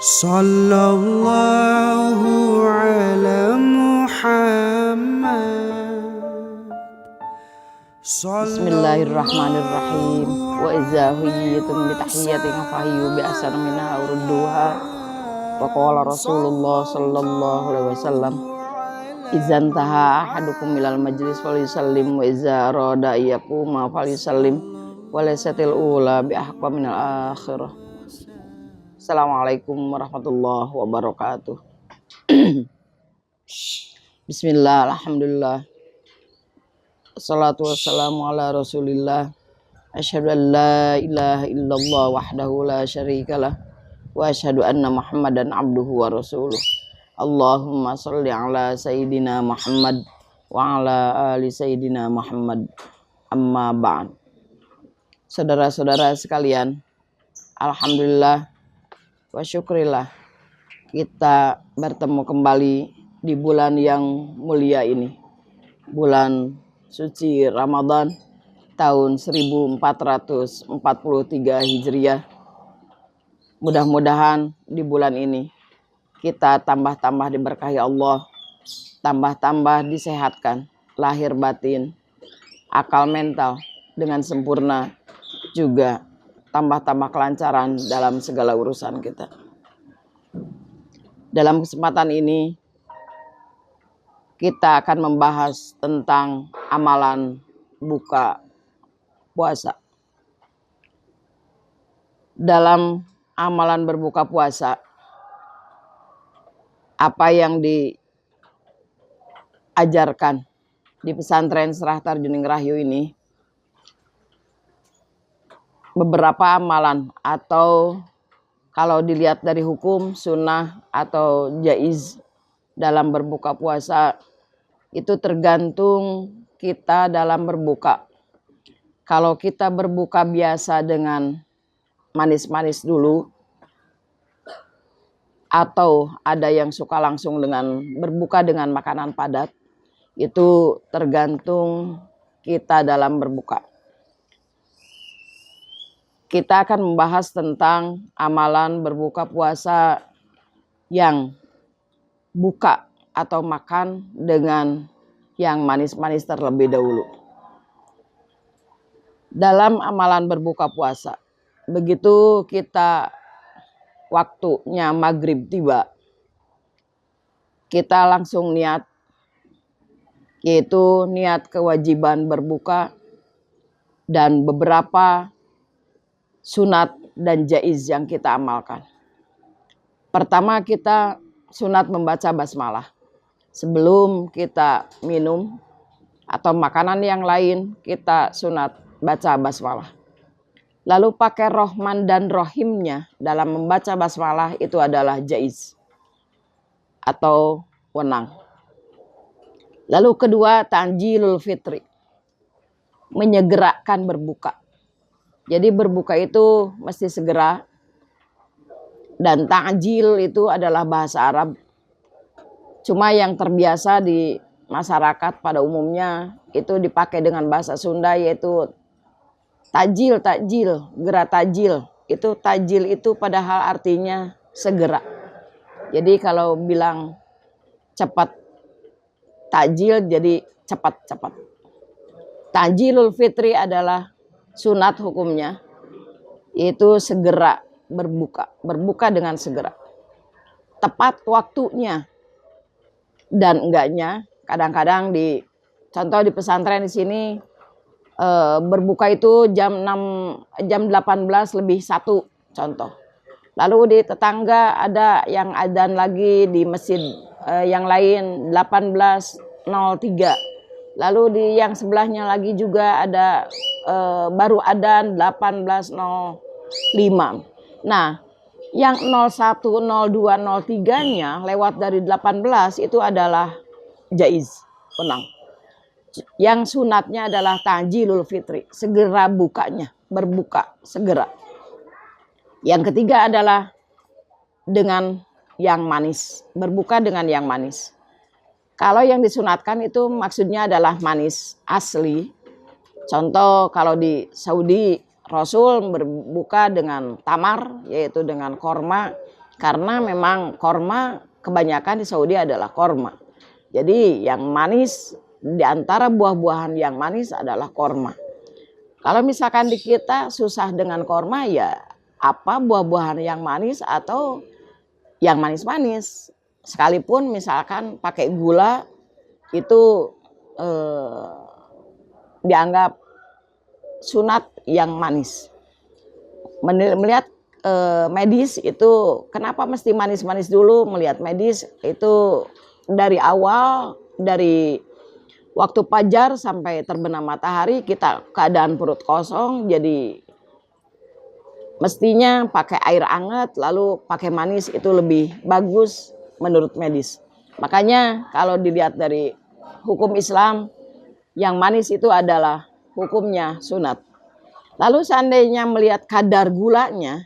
Sallallahu ala Muhammad. Bismillahirrahmanirrahim. Wa iza huyyitum bi tahiyyatin fahayyu bi ahsana minha aw rudduha. Wa qala Rasulullah sallallahu alaihi wasallam, izan taha ahadukum ilal majlis falyusallim wa iza arada yaquma falyusallim wa laysatil ula bi ahqa minal akhirah. Assalamualaikum warahmatullahi wabarakatuh. Bismillah, alhamdulillah, assalatu wassalamu ala rasulillah. Asyhadu an la ilaha illallah wahdahu la syarikalah wa asyhadu anna muhammadan abduhu wa rasuluh. Allahumma sholli ala sayyidina Muhammad wa ala ali sayyidina Muhammad. Amma ba'd. Saudara-saudara sekalian, alhamdulillah wa syukrillah, kita bertemu kembali di bulan yang mulia ini, bulan suci Ramadan tahun 1443 Hijriah. Mudah-mudahan di bulan ini kita tambah-tambah diberkahi Allah, tambah-tambah disehatkan lahir batin, akal mental dengan sempurna, juga tambah-tambah kelancaran dalam segala urusan kita. Dalam kesempatan ini kita akan membahas tentang amalan buka puasa. Dalam amalan berbuka puasa, apa yang diajarkan di pesantren Serah Tarjuning Rahayu ini, beberapa amalan, atau kalau dilihat dari hukum, sunnah atau jaiz dalam berbuka puasa, itu tergantung kita dalam berbuka. Kalau kita berbuka biasa dengan manis-manis dulu, atau ada yang suka langsung dengan berbuka dengan makanan padat, itu tergantung kita dalam berbuka. Kita akan membahas tentang amalan berbuka puasa yang buka atau makan dengan yang manis-manis terlebih dahulu. Dalam amalan berbuka puasa, begitu kita waktunya maghrib tiba, kita langsung niat, yaitu niat kewajiban berbuka dan beberapa sunat dan jaiz yang kita amalkan. Pertama, kita sunat membaca basmalah. Sebelum kita minum atau makanan yang lain, kita sunat baca basmalah. Lalu pakai Rahman dan Rahimnya dalam membaca basmalah itu adalah jaiz atau wenang. Lalu kedua, ta'jilul fitri, menyegerakan berbuka. Jadi berbuka itu mesti segera, dan ta'jil itu adalah bahasa Arab. Cuma yang terbiasa di masyarakat pada umumnya itu dipakai dengan bahasa Sunda, yaitu tajil, gerak tajil. Itu tajil itu padahal artinya segera. Jadi kalau bilang cepat tajil, jadi cepat-cepat. Ta'jilul fitri adalah sunat hukumnya, yaitu segera berbuka dengan segera. Tepat waktunya dan enggaknya. Kadang-kadang contoh di pesantren di sini berbuka itu jam 18 lebih 1 contoh. Lalu di tetangga ada yang adzan lagi di masjid yang lain 18.03. Lalu di yang sebelahnya lagi juga ada baru adzan 18.05. Nah, yang 01, 02, 03-nya lewat dari 18 itu adalah jaiz, wenang. Yang sunatnya adalah ta'jilul fitri, segera bukanya, berbuka segera. Yang ketiga adalah dengan yang manis, berbuka dengan yang manis. Kalau yang disunatkan itu maksudnya adalah manis asli. Contoh kalau di Saudi Rasul berbuka dengan tamar, yaitu dengan korma. Karena memang korma kebanyakan di Saudi adalah korma. Jadi yang manis di antara buah-buahan yang manis adalah korma. Kalau misalkan di kita susah dengan korma, ya apa buah-buahan yang manis atau yang manis-manis. Sekalipun misalkan pakai gula itu dianggap sunat yang manis. Melihat medis itu kenapa mesti manis-manis dulu? Melihat medis itu dari awal, dari waktu fajar sampai terbenam matahari kita keadaan perut kosong, jadi mestinya pakai air hangat lalu pakai manis itu lebih bagus menurut medis. Makanya kalau dilihat dari hukum Islam, yang manis itu adalah hukumnya sunat. Lalu seandainya melihat kadar gulanya,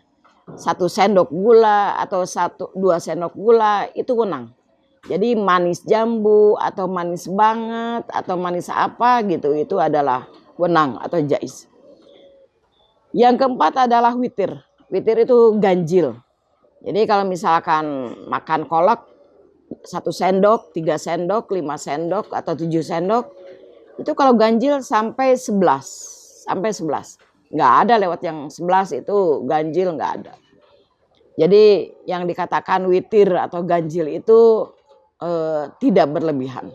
1 sendok gula atau 2 sendok gula itu wenang. Jadi manis jambu atau manis banget atau manis apa gitu, itu adalah wenang atau jaiz. Yang keempat adalah witir. Witir itu ganjil. Jadi kalau misalkan makan kolak 1 sendok, 3 sendok, 5 sendok atau 7 sendok, itu kalau ganjil sampai 11. Nggak ada lewat yang 11 itu ganjil, nggak ada. Jadi yang dikatakan witir atau ganjil itu tidak berlebihan.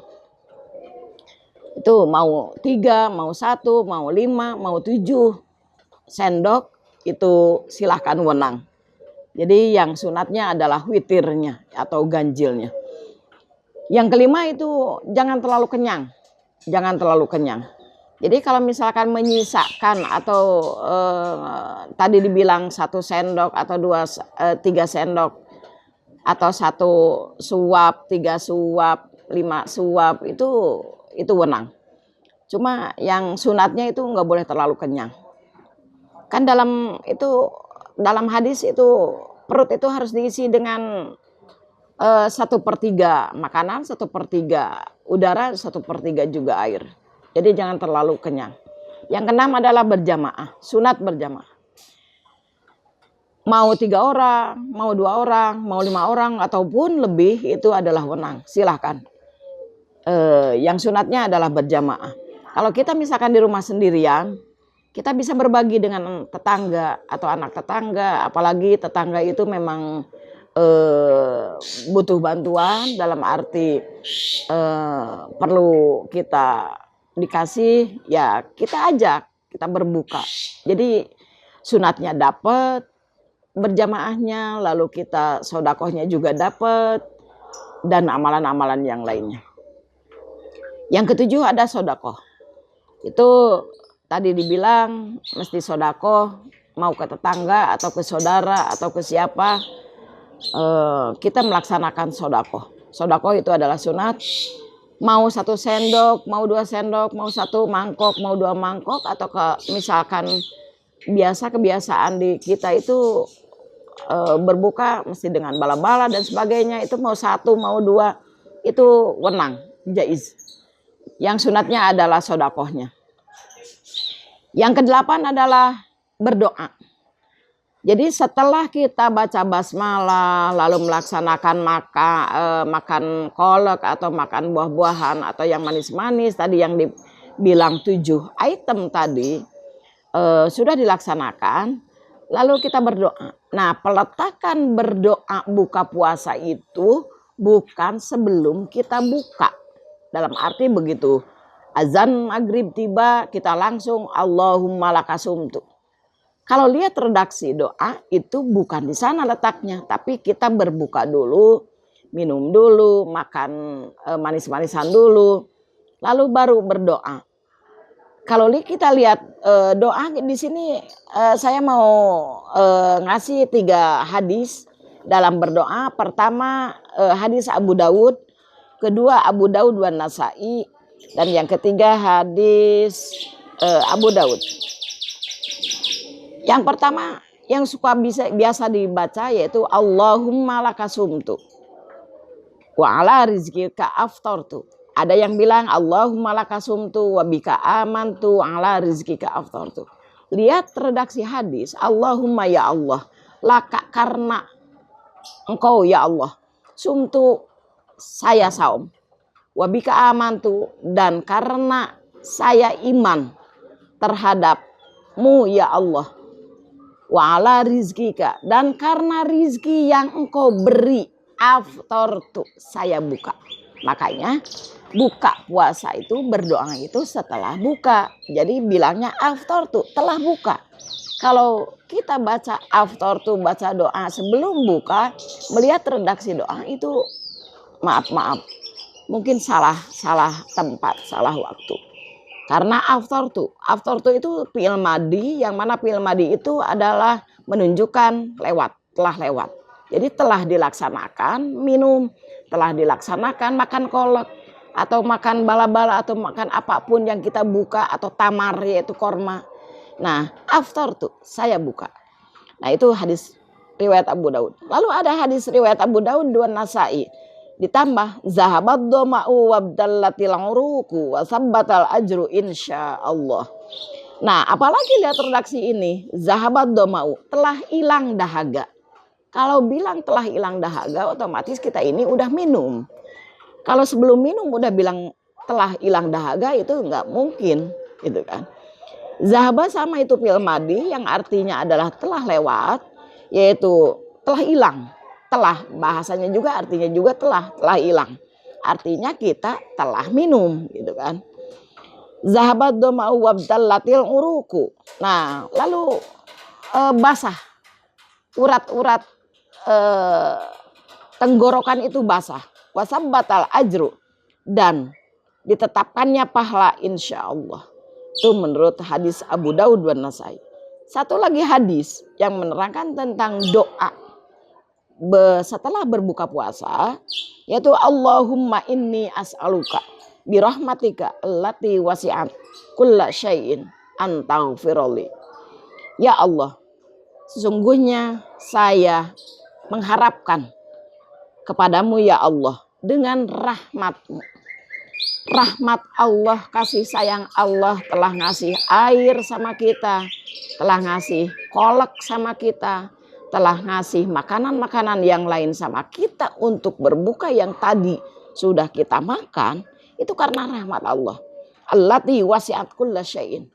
Itu mau 3, mau 1, mau 5, mau 7 sendok itu silahkan wenang. Jadi yang sunatnya adalah witirnya atau ganjilnya. Yang kelima itu jangan terlalu kenyang. Jangan terlalu kenyang. Jadi kalau misalkan menyisakan atau tadi dibilang 1 sendok atau 3 sendok atau 1 suap, 3 suap, 5 suap itu wenang. Cuma yang sunatnya itu nggak boleh terlalu kenyang. Kan dalam hadis itu perut itu harus diisi dengan 1/3 makanan, 1/3 udara, 1/3 juga air. Jadi jangan terlalu kenyang. Yang keenam adalah berjamaah, sunat berjamaah. Mau 3 orang, mau 2 orang, mau 5 orang ataupun lebih itu adalah wenang. Silahkan. Yang sunatnya adalah berjamaah. Kalau kita misalkan di rumah sendirian, kita bisa berbagi dengan tetangga atau anak tetangga. Apalagi tetangga itu memang butuh bantuan dalam arti perlu kita dikasih, ya kita ajak, kita berbuka. Jadi sunatnya dapat, berjamaahnya, lalu kita sodakohnya juga dapat, dan amalan-amalan yang lainnya. Yang ketujuh ada sodakoh. Itu tadi dibilang mesti sodakoh, mau ke tetangga atau ke saudara atau ke siapa, kita melaksanakan sodakoh. Sodakoh itu adalah sunat. Mau 1 sendok, mau 2 sendok, mau 1 mangkok, mau 2 mangkok, atau misalkan kebiasaan di kita itu berbuka mesti dengan bala-bala dan sebagainya, itu mau 1, mau 2, itu wenang, jaiz. Yang sunatnya adalah sodakohnya. Yang ke-8 adalah berdoa. Jadi setelah kita baca basmalah, lalu melaksanakan makan kolak atau makan buah-buahan atau yang manis-manis tadi yang dibilang 7 item tadi sudah dilaksanakan, lalu kita berdoa. Nah, peletakan berdoa buka puasa itu bukan sebelum kita buka. Dalam arti begitu azan maghrib tiba kita langsung Allahumma lakasumtu. Kalau lihat redaksi doa itu bukan di sana letaknya, tapi kita berbuka dulu, minum dulu, makan manis-manisan dulu, lalu baru berdoa. Kalau kita lihat doa di sini, saya mau ngasih 3 hadis dalam berdoa. Pertama hadis Abu Daud, kedua Abu Daud wan Nasai, dan yang ketiga hadis Abu Daud. Yang pertama yang biasa dibaca yaitu Allahumma lakasumtu wa ala rizqika aftartu. Ada yang bilang Allahumma lakasumtu wa bika amantu ala rizqika aftartu. Lihat redaksi hadis, Allahumma ya Allah, laka karena Engkau ya Allah, sumtu saya saum, wabika amantu, dan karena saya iman terhadapmu ya Allah, wa ala rizkika, dan karena rizki yang engkau beri, aftortu, saya buka. Makanya buka puasa itu, berdoa itu setelah buka. Jadi bilangnya aftortu, telah buka. Kalau kita baca aftortu, baca doa sebelum buka, melihat redaksi doa itu maaf mungkin salah tempat, salah waktu. Karena aftortu itu fi'il madi, yang mana fi'il madi itu adalah menunjukkan lewat, telah lewat. Jadi telah dilaksanakan minum, telah dilaksanakan makan kolak, atau makan bala-bala, atau makan apapun yang kita buka, atau tamar yaitu korma. Nah, aftortu, saya buka. Nah, itu hadis riwayat Abu Daud. Lalu ada hadis riwayat Abu Daud dan Nasai. Ditambah zahabat doma'u wabdallatil uruku wa sabbatal ajru insyaallah. Nah, apalagi lihat redaksi ini, zahabat doma'u, telah hilang dahaga. Kalau bilang telah hilang dahaga, otomatis kita ini udah minum. Kalau sebelum minum udah bilang telah hilang dahaga, itu nggak mungkin, gitu kan. Zahaba sama itu fi'il madi yang artinya adalah telah lewat, yaitu telah hilang. Telah, bahasanya juga artinya juga telah hilang. Artinya kita telah minum, gitu kan. Zahabat doma'u wabdallatil uruku. Nah, lalu basah. Urat-urat tenggorokan itu basah. Wasabbatal ajru, dan ditetapkannya pahala insyaallah. Itu menurut hadis Abu Daud dan Nasai. Satu lagi hadis yang menerangkan tentang doa setelah berbuka puasa, yaitu Allahumma inni as'aluka birahmatika allati wasi'at kulla syai'in antaghfirli. Ya Allah, sesungguhnya saya mengharapkan kepadamu ya Allah dengan rahmat-Mu. Rahmat Allah, kasih sayang Allah telah ngasih air sama kita, telah ngasih kolak sama kita, telah ngasih makanan-makanan yang lain sama kita untuk berbuka yang tadi sudah kita makan, itu karena rahmat Allah. Allati wasi'at kulla syai'in,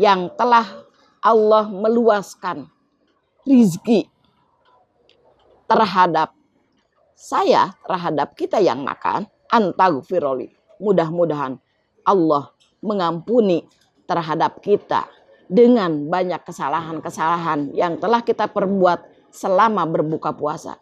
yang telah Allah meluaskan rizki terhadap saya, terhadap kita yang makan, antaghfirli. Mudah-mudahan Allah mengampuni terhadap kita dengan banyak kesalahan-kesalahan yang telah kita perbuat selama berbuka puasa.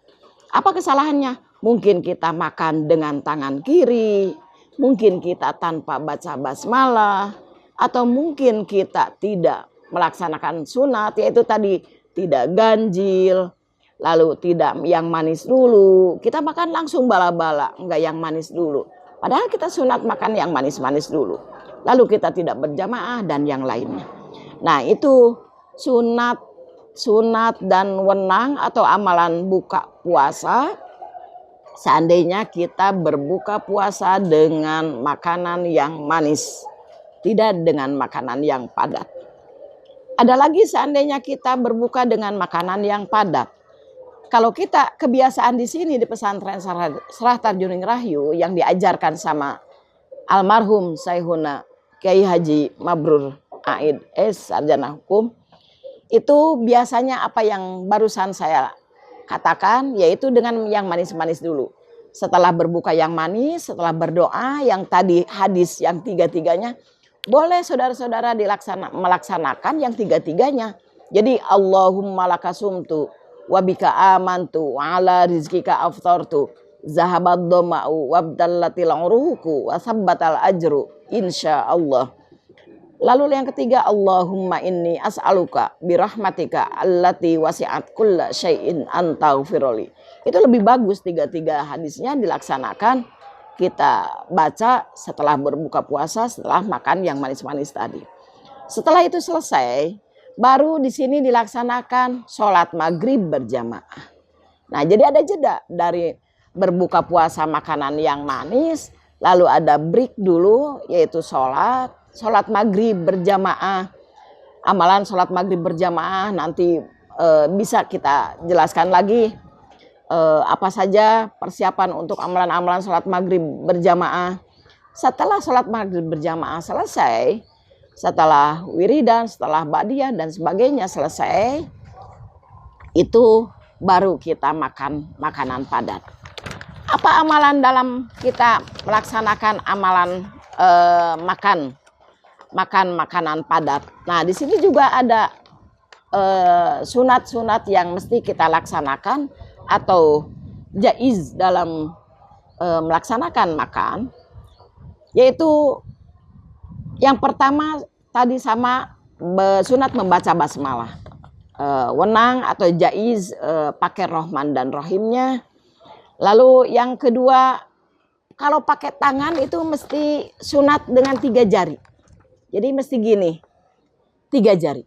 Apa kesalahannya? Mungkin kita makan dengan tangan kiri, mungkin kita tanpa baca basmalah, atau mungkin kita tidak melaksanakan sunat, yaitu tadi tidak ganjil, lalu tidak yang manis dulu. Kita makan langsung bala-bala, enggak yang manis dulu. Padahal kita sunat makan yang manis-manis dulu. Lalu kita tidak berjamaah dan yang lainnya. Nah, itu sunat dan wenang atau amalan buka puasa. Seandainya kita berbuka puasa dengan makanan yang manis, tidak dengan makanan yang padat. Ada lagi seandainya kita berbuka dengan makanan yang padat. Kalau kita kebiasaan di sini di pesantren Serah Tarjuning Rahayu yang diajarkan sama almarhum Sayyiduna Kiai Haji Mabrur Aid Sarjana Hukum, itu biasanya apa yang barusan saya katakan, yaitu dengan yang manis-manis dulu. Setelah berbuka yang manis, setelah berdoa yang tadi hadis yang tiga-tiganya, boleh saudara-saudara melaksanakan yang tiga-tiganya. Jadi Allahumma lakasumtu wabika amantu wa ala rizkika aftartu zahabat doma'u wabdallatil uruku wasabbatal ajru insyaallah. Lalu yang ketiga, Allahumma inni as'aluka birahmatika allati wasi'at kulla syai'in antaghfirli. Itu lebih bagus tiga-tiga hadisnya dilaksanakan, kita baca setelah berbuka puasa, setelah makan yang manis-manis tadi. Setelah itu selesai, baru di sini dilaksanakan sholat maghrib berjamaah. Nah, jadi ada jeda dari berbuka puasa makanan yang manis, lalu ada break dulu, yaitu sholat maghrib berjamaah. Amalan sholat maghrib berjamaah nanti bisa kita jelaskan lagi apa saja persiapan untuk amalan-amalan sholat maghrib berjamaah. Setelah sholat maghrib berjamaah selesai, setelah wiridan, setelah ba'diyah dan sebagainya selesai, itu baru kita makan makanan padat. Apa amalan dalam kita melaksanakan amalan makan makanan padat? Nah, di sini juga ada sunat-sunat yang mesti kita laksanakan atau jaiz dalam melaksanakan makan, yaitu yang pertama tadi sama sunat membaca basmalah, wenang atau jaiz pakai Rahman dan Rahimnya. Lalu yang kedua, kalau pakai tangan itu mesti sunat dengan 3 jari. Jadi mesti gini, 3 jari.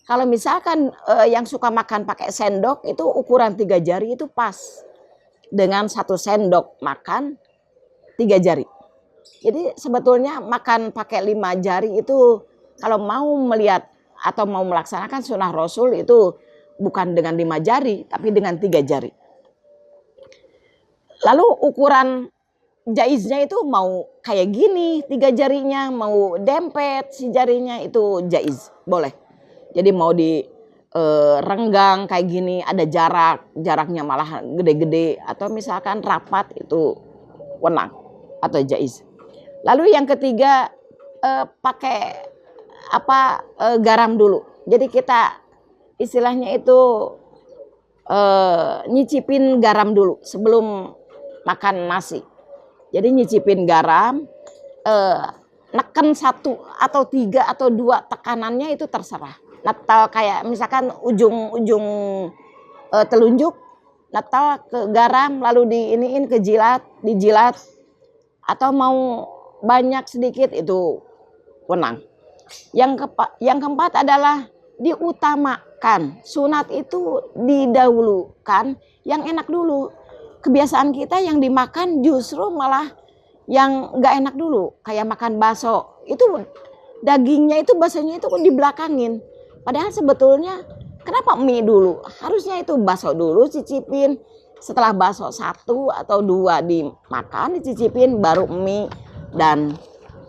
Kalau misalkan yang suka makan pakai sendok, itu ukuran 3 jari itu pas dengan 1 sendok makan 3 jari. Jadi sebetulnya makan pakai 5 jari itu kalau mau melihat atau mau melaksanakan sunnah Rasul itu bukan dengan 5 jari, tapi dengan 3 jari. Lalu ukuran jaiznya itu mau kayak gini 3 jarinya, mau dempet si jarinya itu jaiz, boleh. Jadi mau di renggang kayak gini, ada jaraknya malah gede-gede, atau misalkan rapat itu wenang atau jaiz. Lalu yang ketiga pakai garam dulu. Jadi kita istilahnya itu nyicipin garam dulu sebelum makan nasi. Jadi nyicipin garam, neken 1 atau 3 atau 2 tekanannya itu terserah. Natal kayak misalkan ujung telunjuk natal ke garam lalu diiniin ke dijilat, atau mau banyak sedikit itu wenang. Yang keempat adalah diutamakan, sunat itu didahulukan yang enak dulu. Kebiasaan kita yang dimakan justru malah yang nggak enak dulu, kayak makan bakso itu dagingnya itu baksonya itu dibelakangin. Padahal sebetulnya kenapa mie dulu? Harusnya itu bakso dulu cicipin. Setelah bakso 1 atau 2 dimakan, dicicipin, baru mie dan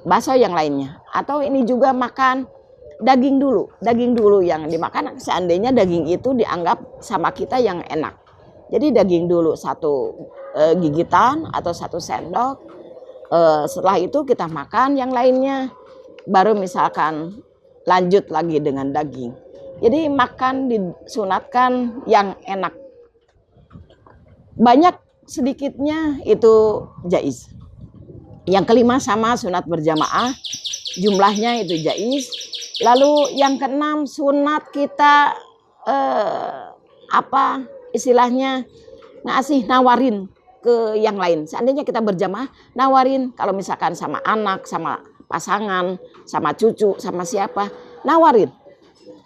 bakso yang lainnya. Atau ini juga makan daging dulu yang dimakan. Seandainya daging itu dianggap sama kita yang enak. Jadi daging dulu 1 gigitan atau 1 sendok. Setelah itu kita makan yang lainnya. Baru misalkan lanjut lagi dengan daging. Jadi makan disunatkan yang enak. Banyak sedikitnya itu jaiz. Yang kelima sama sunat berjamaah, jumlahnya itu jaiz. Lalu yang keenam sunat kita istilahnya ngasih nawarin ke yang lain. Seandainya kita berjamaah, nawarin kalau misalkan sama anak, sama pasangan, sama cucu, sama siapa, nawarin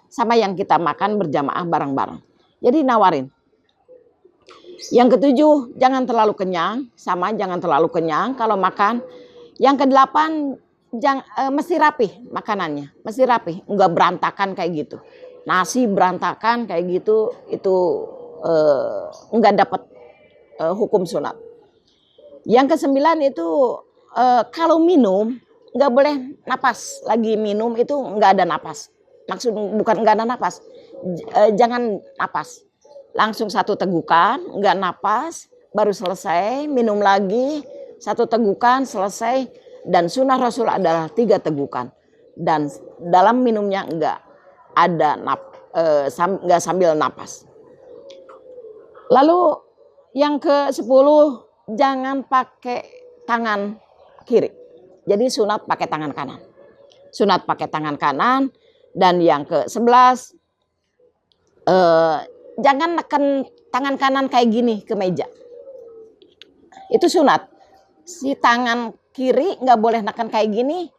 sama yang kita makan berjamaah bareng-bareng. Jadi nawarin. Yang ketujuh, jangan terlalu kenyang, jangan terlalu kenyang kalau makan. Yang kedelapan, mesti rapih makanannya, mesti rapih, enggak berantakan kayak gitu. Nasi berantakan kayak gitu, itu enggak dapat hukum sunat. Yang kesembilan itu kalau minum nggak boleh napas, lagi minum itu nggak ada napas. Maksud bukan nggak ada napas, jangan napas. Langsung 1 tegukan, nggak napas, baru selesai, minum lagi 1 tegukan, selesai. Dan sunnah Rasul adalah 3 tegukan. Dan dalam minumnya nggak ada nggak sambil napas. Lalu yang ke-10, jangan pakai tangan kiri. Jadi sunat pakai tangan kanan. Sunat pakai tangan kanan. Dan yang ke-11, jangan neken tangan kanan kayak gini ke meja. Itu sunat. Si tangan kiri nggak boleh neken kayak gini.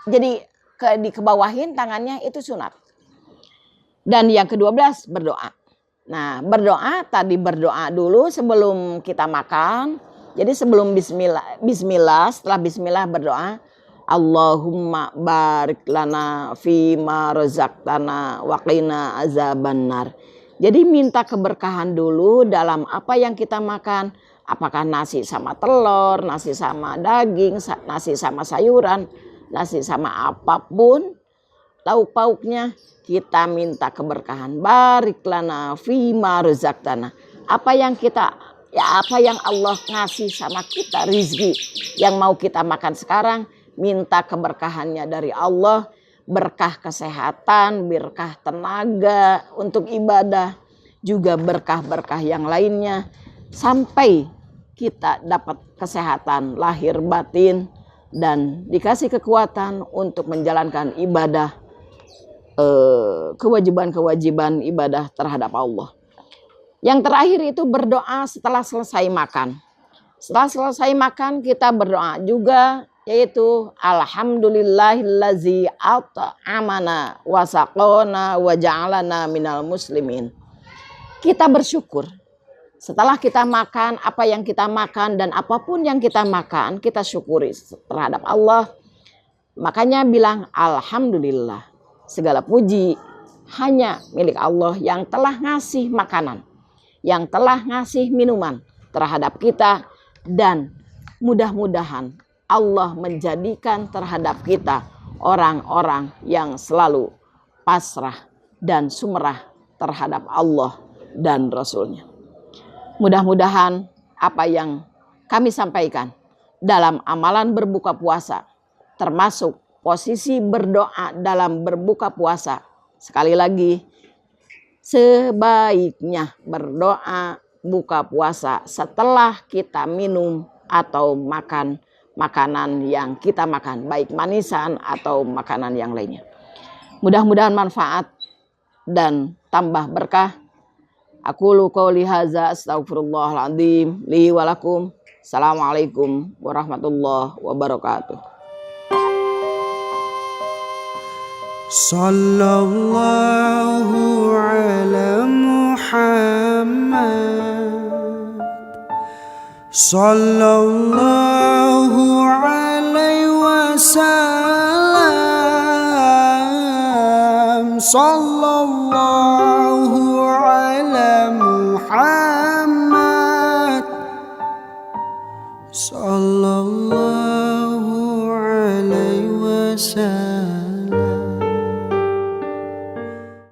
Jadi dikebawahin tangannya, itu sunat. Dan yang ke-12, berdoa. Nah, berdoa dulu sebelum kita makan. Jadi sebelum bismillah, setelah bismillah berdoa, Allahumma barik lana fima razaqtana wa qina azabannar. Jadi minta keberkahan dulu dalam apa yang kita makan. Apakah nasi sama telur, nasi sama daging, nasi sama sayuran, nasi sama apapun lauk pauknya, kita minta keberkahan. Barik lana fima razaqtana. Apa yang Allah ngasih sama kita, rizki yang mau kita makan sekarang, minta keberkahannya dari Allah, berkah kesehatan, berkah tenaga untuk ibadah, juga berkah-berkah yang lainnya, sampai kita dapat kesehatan lahir batin dan dikasih kekuatan untuk menjalankan ibadah, kewajiban-kewajiban ibadah terhadap Allah. Yang terakhir itu berdoa setelah selesai makan. Setelah selesai makan kita berdoa juga, yaitu alhamdulillahillazi at'amana wa saqona wa ja'alana minal muslimin. Kita bersyukur setelah kita makan apa yang kita makan, dan apapun yang kita makan kita syukuri terhadap Allah. Makanya bilang alhamdulillah, segala puji hanya milik Allah yang telah ngasih makanan, yang telah ngasih minuman terhadap kita, dan mudah-mudahan Allah menjadikan terhadap kita orang-orang yang selalu pasrah dan sumerah terhadap Allah dan Rasul-Nya. Mudah-mudahan apa yang kami sampaikan dalam amalan berbuka puasa, termasuk posisi berdoa dalam berbuka puasa. Sekali lagi, sebaiknya berdoa buka puasa setelah kita minum atau makan makanan yang kita makan, baik manisan atau makanan yang lainnya. Mudah-mudahan manfaat dan tambah berkah. Aqulu qouli hadza astaghfirullahaladzim li wa lakum. Assalamualaikum warahmatullahi wabarakatuh. Sallallahu ala Muhammad. Sallallahu